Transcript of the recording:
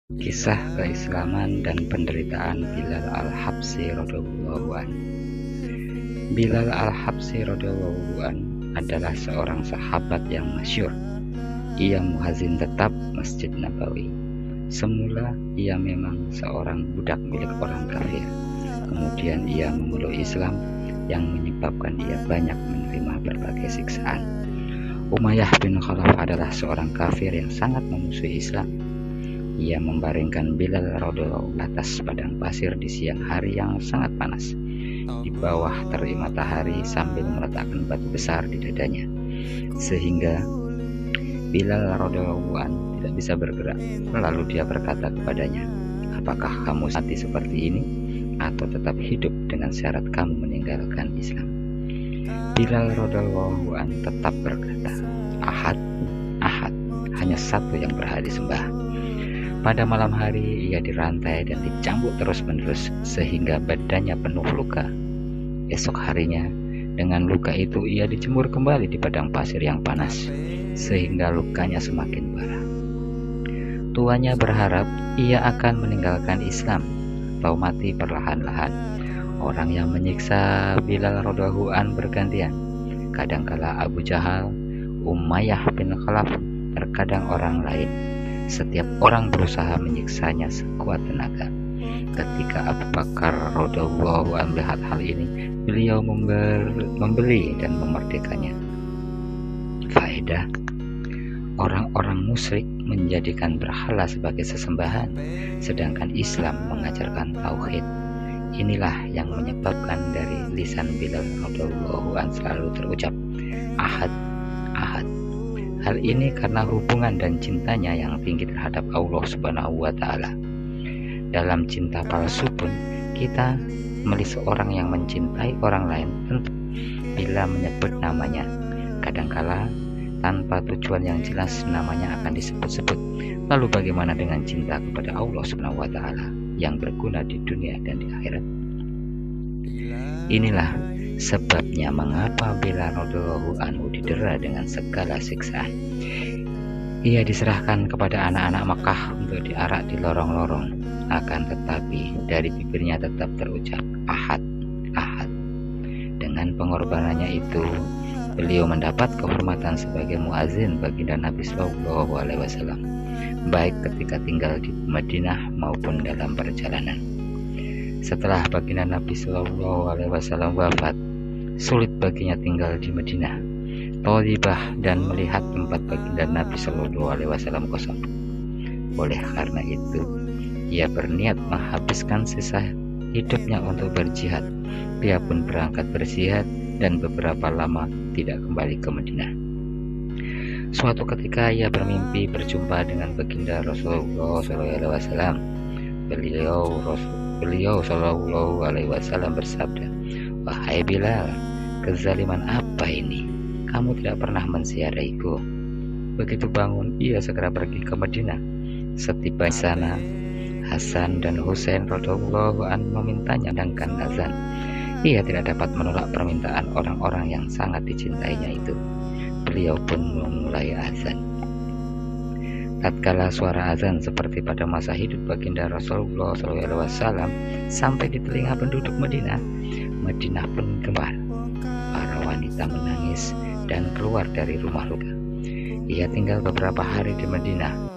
Kisah keislaman dan penderitaan Bilal Al-Habsyi radhiyallahu anhu. Bilal Al-Habsyi radhiyallahu anhu adalah seorang sahabat yang masyhur. Ia muazin tetap Masjid Nabawi. Semula ia memang seorang budak milik orang kafir. Kemudian ia memeluk Islam yang menyebabkan ia banyak menerima berbagai siksaan. Umayyah bin Khalaf adalah seorang kafir yang sangat memusuhi Islam. Ia membaringkan Bilal radhiyallahu atas padang pasir di siang hari yang sangat panas, di bawah terik matahari sambil meletakkan batu besar di dadanya, sehingga Bilal radhiyallahu tidak bisa bergerak. Lalu dia berkata kepadanya, "Apakah kamu mati seperti ini, atau tetap hidup dengan syarat kamu meninggalkan Islam?" Bilal radhiyallahu tetap berkata, "Ahad, Ahad, hanya satu yang berhak disembah." Pada malam hari ia dirantai dan dicambuk terus-menerus sehingga badannya penuh luka. Esok harinya dengan luka itu ia dijemur kembali di padang pasir yang panas sehingga lukanya semakin parah. Tuanya berharap ia akan meninggalkan Islam atau mati perlahan-lahan. Orang yang menyiksa Bilal radhiyallahu bergantian. Kadangkala Abu Jahal, Umayyah bin Khalaf, terkadang orang lain. Setiap orang berusaha menyiksanya sekuat tenaga. Ketika Abu Bakar radhiyallahu melihat hal ini, beliau membeli dan memerdekanya. Faedah: orang-orang musyrik menjadikan berhala sebagai sesembahan, sedangkan Islam mengajarkan tauhid. Inilah yang menyebabkan dari lisan Bilal radhiyallahu selalu terucap Ahad, Ahad. Hal ini karena hubungan dan cintanya yang tinggi terhadap Allah Subhanahu wa Ta'ala. Dalam cinta palsu pun kita memilih seorang yang mencintai orang lain tentu bila menyebut namanya. Kadangkala tanpa tujuan yang jelas namanya akan disebut-sebut. Lalu bagaimana dengan cinta kepada Allah Subhanahu wa Ta'ala yang berguna di dunia dan di akhirat? Inilah sebabnya mengapa Bilal radhiyallahu anhu didera dengan segala siksaan. Ia diserahkan kepada anak-anak Makkah untuk diarak di lorong-lorong. Akan tetapi dari bibirnya tetap terucap Ahad, Ahad. Dengan pengorbanannya itu, beliau mendapat kehormatan sebagai muazin baginda Nabi Sallallahu Alaihi Wasallam, baik ketika tinggal di Madinah maupun dalam perjalanan. Setelah baginda Nabi Sallallahu Alaihi Wasallam wafat, sulit baginya tinggal di Madinah, Thaibah, dan melihat tempat baginda Nabi Sallallahu Alaihi Wasallam kosong. Oleh karena itu, ia berniat menghabiskan sisa hidupnya untuk berjihad. Dia pun berangkat berjihad dan beberapa lama tidak kembali ke Madinah. Suatu ketika ia bermimpi berjumpa dengan baginda Rasulullah SAW. Beliau Shallallahu Alaihi Wasallam bersabda, "Wahai Bilal, kezaliman apa ini? Kamu tidak pernah menziarahiku." Begitu bangun, ia segera pergi ke Madinah. Setiba di sana, Hasan dan Husain radhiyallahu anhu memintanya sedangkan azan. Ia tidak dapat menolak permintaan orang-orang yang sangat dicintainya itu. Beliau pun memulai azan. Tatkala suara azan seperti pada masa hidup baginda Rasulullah SAW sampai di telinga penduduk Madinah, Madinah pun gemar. Para wanita menangis dan keluar dari rumah luka. Ia tinggal beberapa hari di Madinah.